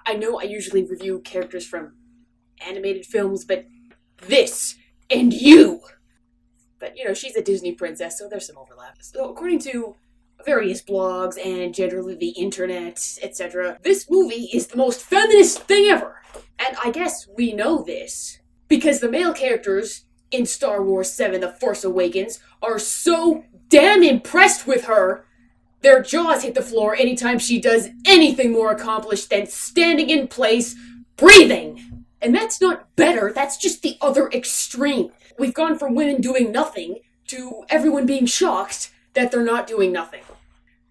I know I usually review characters from animated films, but this and you. But, she's a Disney princess, so there's some overlap. So, according to various blogs and generally the internet, etc., this movie is the most feminist thing ever. And I guess we know this because the male characters in Star Wars VII, The Force Awakens, are so damn impressed with her, their jaws hit the floor anytime she does anything more accomplished than standing in place, breathing. And that's not better, that's just the other extreme. We've gone from women doing nothing to everyone being shocked that they're not doing nothing.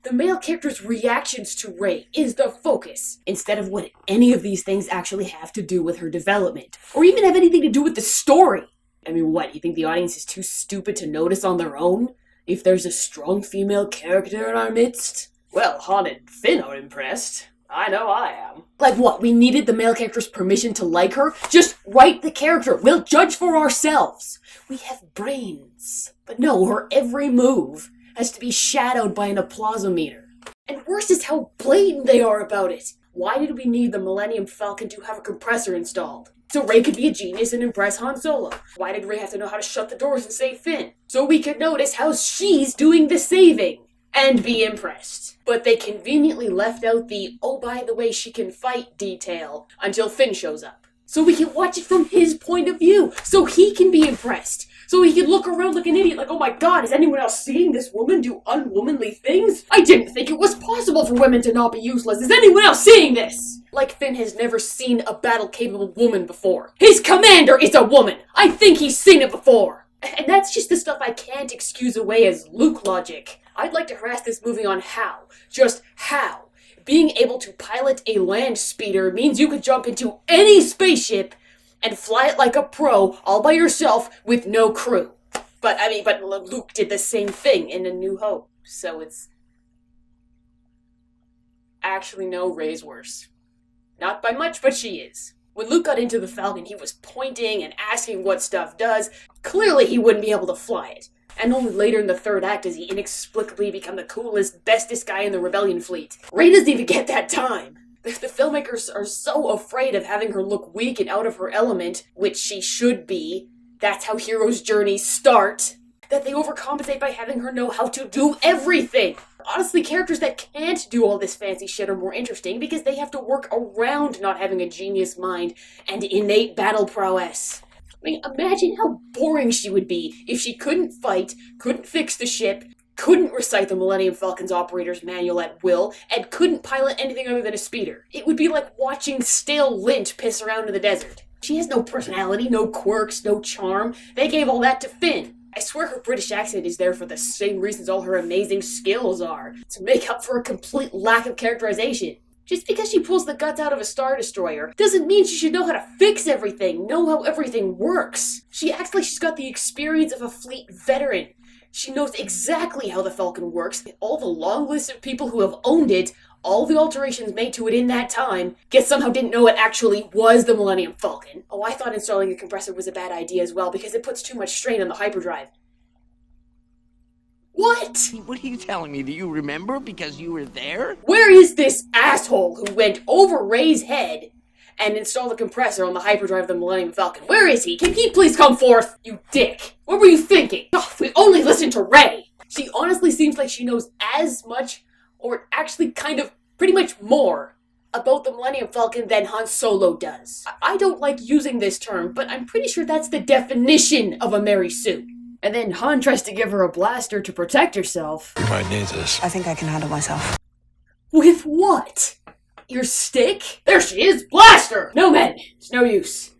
The male character's reactions to Rey is the focus, instead of what any of these things actually have to do with her development, or even have anything to do with the story. I mean, what, you think the audience is too stupid to notice on their own if there's a strong female character in our midst? Well, Han and Finn are impressed. I know I am. Like what, we needed the male character's permission to like her? Just write the character, we'll judge for ourselves. We have brains. But no, her every move has to be shadowed by an applausometer. And worse is how blatant they are about it. Why did we need the Millennium Falcon to have a compressor installed? So Rey could be a genius and impress Han Solo. Why did Rey have to know how to shut the doors and save Finn? So we could notice how she's doing the saving and be impressed. But they conveniently left out the, oh by the way she can fight detail until Finn shows up. So we can watch it from his point of view, so he can be impressed. So he can look around like an idiot, like, oh my god, is anyone else seeing this woman do unwomanly things? I didn't think it was possible for women to not be useless. Is anyone else seeing this? Like Finn has never seen a battle-capable woman before. His commander is a woman! I think he's seen it before! And that's just the stuff I can't excuse away as Luke logic. I'd like to harass this movie on how. Just how. Being able to pilot a land speeder means you could jump into any spaceship and fly it like a pro, all by yourself, with no crew. But Luke did the same thing in A New Hope, so it's... Actually, no, Rey's worse. Not by much, but she is. When Luke got into the Falcon, he was pointing and asking what stuff does. Clearly he wouldn't be able to fly it. And only later in the third act does he inexplicably become the coolest, bestest guy in the Rebellion fleet. Rey doesn't even get that time. The filmmakers are so afraid of having her look weak and out of her element, which she should be, that's how heroes' journeys start, that they overcompensate by having her know how to do everything. Honestly, characters that can't do all this fancy shit are more interesting because they have to work around not having a genius mind and innate battle prowess. I mean, imagine how boring she would be if she couldn't fight, couldn't fix the ship, couldn't recite the Millennium Falcon's operator's manual at will, and couldn't pilot anything other than a speeder. It would be like watching stale lint piss around in the desert. She has no personality, no quirks, no charm. They gave all that to Finn. I swear her British accent is there for the same reasons all her amazing skills are, to make up for a complete lack of characterization. Just because she pulls the guts out of a Star Destroyer doesn't mean she should know how to fix everything, know how everything works. She acts like she's got the experience of a fleet veteran. She knows exactly how the Falcon works, all the long list of people who have owned it, all the alterations made to it in that time, yet somehow didn't know it actually was the Millennium Falcon. Oh, I thought installing a compressor was a bad idea as well, because it puts too much strain on the hyperdrive. What? What are you telling me? Do you remember because you were there? Where is this asshole who went over Rey's head and installed a compressor on the hyperdrive of the Millennium Falcon? Where is he? Can he please come forth? You dick. What were you thinking? Oh, we only listened to Rey. She honestly seems like she knows as much, or actually kind of pretty much more, about the Millennium Falcon than Han Solo does. I don't like using this term, but I'm pretty sure that's the definition of a Mary Sue. And then Han tries to give her a blaster to protect herself. You might need this. I think I can handle myself. With what? Your stick? There she is! Blaster! No, men! It's no use.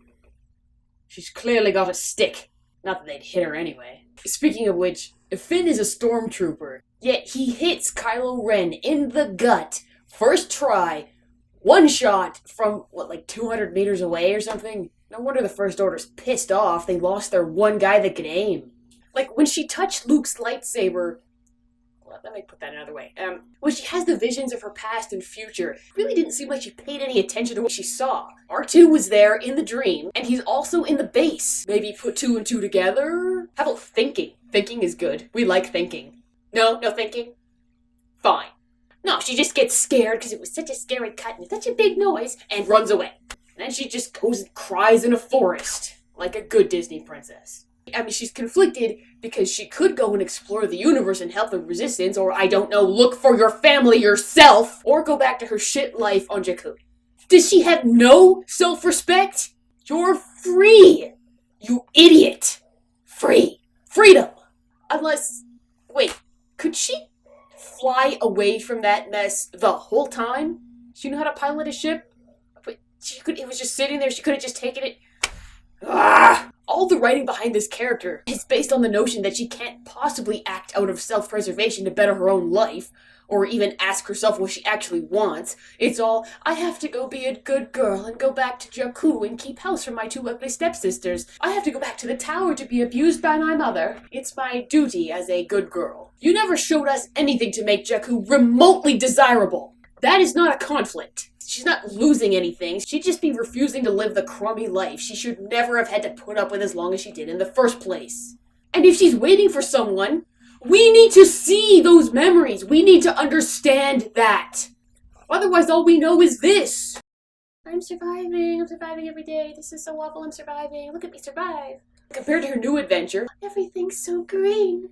She's clearly got a stick. Not that they'd hit her anyway. Speaking of which, Finn is a stormtrooper, yet he hits Kylo Ren in the gut, first try, one shot from, 200 meters away or something? No wonder the First Order's pissed off. They lost their one guy that could aim. Like, when she touched Luke's lightsaber... Well, let me put that another way. When she has the visions of her past and future, it really didn't seem like she paid any attention to what she saw. R2 was there in the dream, and he's also in the base. Maybe put two and two together? How about thinking? Thinking is good. We like thinking. No thinking? Fine. No, she just gets scared because it was such a scary cut and such a big noise and runs away. And then she just goes and cries in a forest like a good Disney princess. I mean, she's conflicted because she could go and explore the universe and help the resistance, or I don't know, look for your family yourself, or go back to her shit life on Jakku. Does she have no self-respect? You're free! You idiot! Free! Freedom! Unless... Wait, could she fly away from that mess the whole time? She knew how to pilot a ship? But it was just sitting there, she could have just taken it... Ah! All the writing behind this character is based on the notion that she can't possibly act out of self-preservation to better her own life, or even ask herself what she actually wants. It's all, I have to go be a good girl and go back to Jakku and keep house for my 2 ugly stepsisters. I have to go back to the tower to be abused by my mother. It's my duty as a good girl. You never showed us anything to make Jakku remotely desirable. That is not a conflict. She's not losing anything. She'd just be refusing to live the crummy life she should never have had to put up with as long as she did in the first place. And if she's waiting for someone, we need to see those memories. We need to understand that. Otherwise, all we know is this. I'm surviving every day. This is so awful, I'm surviving. Look at me survive. Compared to her new adventure, everything's so green.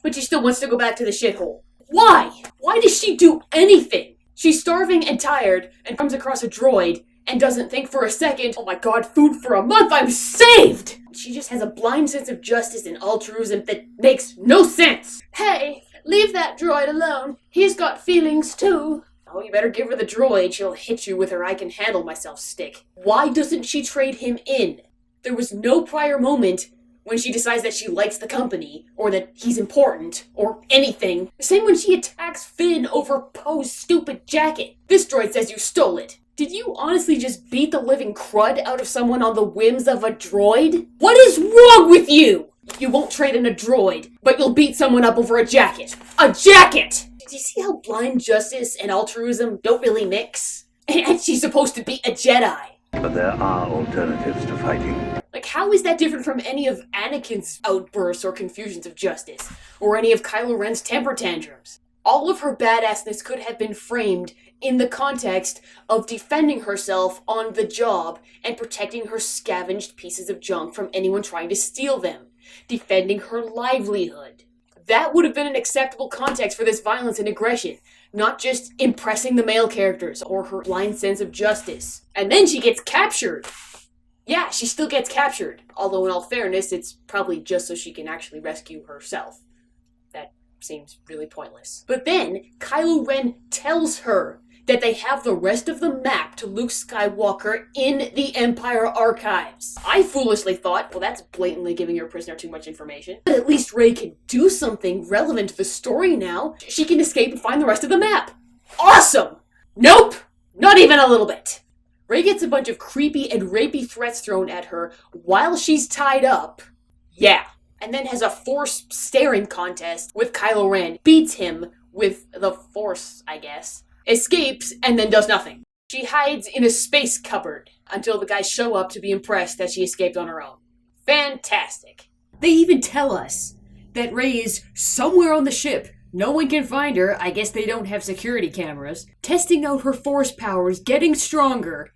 But she still wants to go back to the shithole. Why? Why does she do anything? She's starving and tired and comes across a droid and doesn't think for a second, oh my god, food for a month, I'm saved! She just has a blind sense of justice and altruism that makes no sense. Hey, leave that droid alone. He's got feelings too. Oh, you better give her the droid. She'll hit you with her I can handle myself stick. Why doesn't she trade him in? There was no prior moment when she decides that she likes the company, or that he's important, or anything. The same when she attacks Finn over Poe's stupid jacket. This droid says you stole it. Did you honestly just beat the living crud out of someone on the whims of a droid? What is wrong with you? You won't trade in a droid, but you'll beat someone up over a jacket. A jacket! Do you see how blind justice and altruism don't really mix? And she's supposed to be a Jedi. But there are alternatives to fighting. Like, how is that different from any of Anakin's outbursts or confusions of justice? Or any of Kylo Ren's temper tantrums? All of her badassness could have been framed in the context of defending herself on the job and protecting her scavenged pieces of junk from anyone trying to steal them. Defending her livelihood. That would have been an acceptable context for this violence and aggression. Not just impressing the male characters or her blind sense of justice. And then she gets captured. Yeah, she still gets captured. Although in all fairness, it's probably just so she can actually rescue herself. That seems really pointless. But then, Kylo Ren tells her that they have the rest of the map to Luke Skywalker in the Empire archives. I foolishly thought, well, that's blatantly giving your prisoner too much information. But at least Rey can do something relevant to the story now. She can escape and find the rest of the map. Awesome! Nope! Not even a little bit. Rey gets a bunch of creepy and rapey threats thrown at her while she's tied up. Yeah. And then has a Force staring contest with Kylo Ren. Beats him with the Force, I guess. Escapes, and then does nothing. She hides in a space cupboard until the guys show up to be impressed that she escaped on her own. Fantastic. They even tell us that Rey is somewhere on the ship. No one can find her. I guess they don't have security cameras. Testing out her Force powers, getting stronger.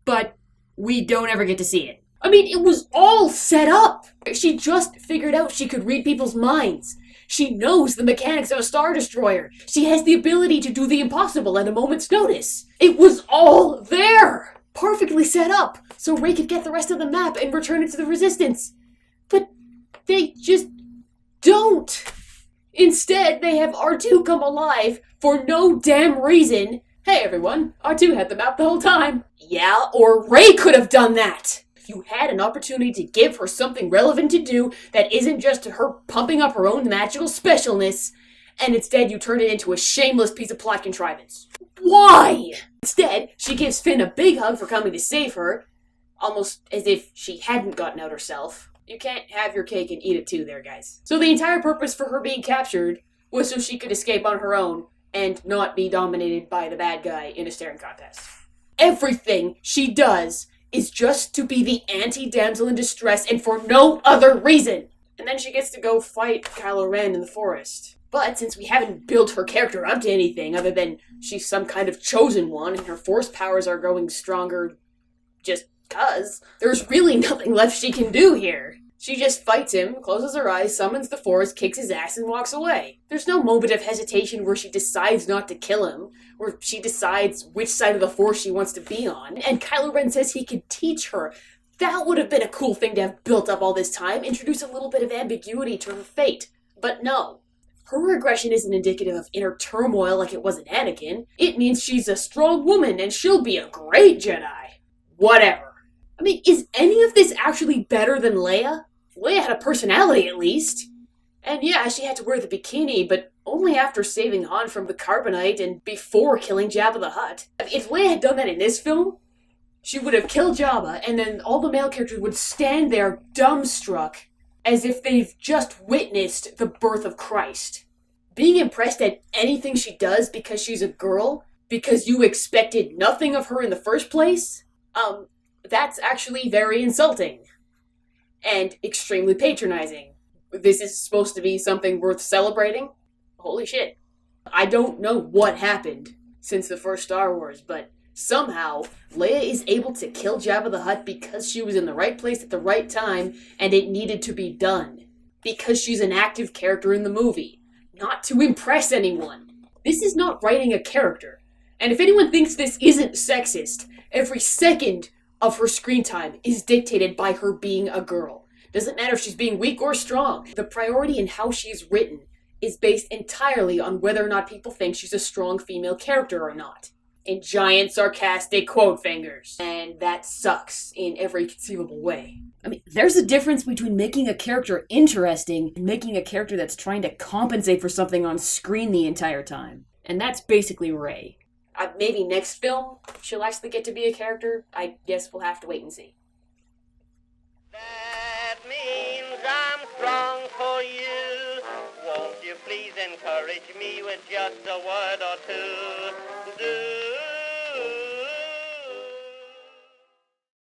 But we don't ever get to see it. I mean, it was all set up. She just figured out she could read people's minds. She knows the mechanics of a Star Destroyer. She has the ability to do the impossible at a moment's notice. It was all there! Perfectly set up, so Rey could get the rest of the map and return it to the Resistance. But they just don't. Instead, they have R2 come alive for no damn reason. Hey everyone, R2 had the map the whole time. Yeah, or Rey could have done that. You had an opportunity to give her something relevant to do that isn't just her pumping up her own magical specialness, and instead you turned it into a shameless piece of plot contrivance. Why? Instead, she gives Finn a big hug for coming to save her, almost as if she hadn't gotten out herself. You can't have your cake and eat it too there, guys. So the entire purpose for her being captured was so she could escape on her own and not be dominated by the bad guy in a staring contest. Everything she does is just to be the anti-damsel in distress and for no other reason. And then she gets to go fight Kylo Ren in the forest. But since we haven't built her character up to anything other than she's some kind of chosen one and her force powers are growing stronger just 'cause, there's really nothing left she can do here. She just fights him, closes her eyes, summons the Force, kicks his ass, and walks away. There's no moment of hesitation where she decides not to kill him, where she decides which side of the Force she wants to be on, and Kylo Ren says he could teach her. That would have been a cool thing to have built up all this time, introduce a little bit of ambiguity to her fate. But no. Her regression isn't indicative of inner turmoil like it was in Anakin. It means she's a strong woman and she'll be a great Jedi. Whatever. I mean, is any of this actually better than Leia? Leia had a personality, at least. And yeah, she had to wear the bikini, but only after saving Han from the carbonite and before killing Jabba the Hutt. If Leia had done that in this film, she would have killed Jabba, and then all the male characters would stand there dumbstruck, as if they've just witnessed the birth of Christ. Being impressed at anything she does because she's a girl, because you expected nothing of her in the first place, that's actually very insulting. And extremely patronizing. This is supposed to be something worth celebrating? Holy shit. I don't know what happened since the first Star Wars, but somehow Leia is able to kill Jabba the Hutt because she was in the right place at the right time and it needed to be done. Because she's an active character in the movie. Not to impress anyone. This is not writing a character. And if anyone thinks this isn't sexist, every second of her screen time is dictated by her being a girl. Doesn't matter if she's being weak or strong. The priority in how she's written is based entirely on whether or not people think she's a strong female character or not. In giant sarcastic quote fingers. And that sucks in every conceivable way. I mean, there's a difference between making a character interesting and making a character that's trying to compensate for something on screen the entire time. And that's basically Rey. Maybe next film, she'll actually get to be a character. I guess we'll have to wait and see. That means I'm strong for you. Won't you please encourage me with just a word or two?